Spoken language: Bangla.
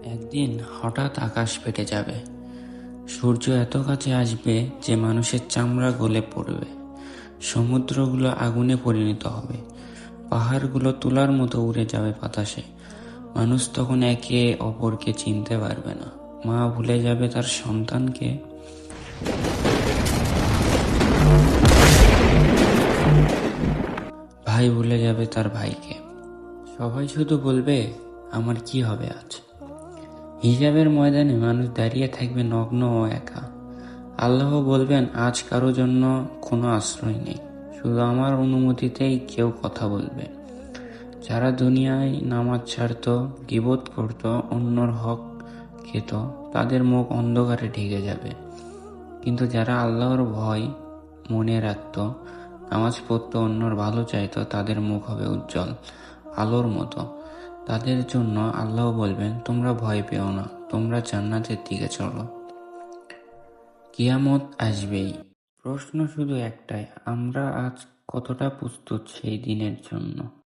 একদিন হঠাৎ আকাশ ফেটে যাবে, সূর্য এত কাছে আসবে যে মানুষের চামড়া গলে পড়বে, সমুদ্রগুলো আগুনে পরিণত হবে, পাহাড়গুলো তুলার মতো উড়ে যাবে বাতাসে। মানুষ তখন একে অপরকে চিনতে পারবে না, মা ভুলে যাবে তার সন্তানকে, ভাই ভুলে যাবে তার ভাইকে। সবাই শুধু বলবে আমার কি হবে আজ। হিসাবের ময়দানে মানুষ দাঁড়িয়ে থাকবে নগ্ন ও একা। আল্লাহ বলবেন আজ কারো জন্য কোনো আশ্রয় নেই, শুধু আমার অনুমতিতেই কেউ কথা বলবে। যারা দুনিয়ায় নামাজ ছাড়ত, গীবত করত, অন্যর হক খেত, তাদের মুখ অন্ধকারে ঢেকে যাবে। কিন্তু যারা আল্লাহর ভয় মনে রাখত, নামাজ পড়ত, অন্যর ভালো চাইত, তাদের মুখ হবে উজ্জ্বল আলোর মতো। তাদের জন্য আল্লাহ বলবেন তোমরা ভয় পেও না, তোমরা জান্নাতের দিকে চলো। কিয়ামত আসবেই, প্রশ্ন শুধু একটাই, আমরা আজ কতটা প্রস্তুত সেই দিনের জন্য।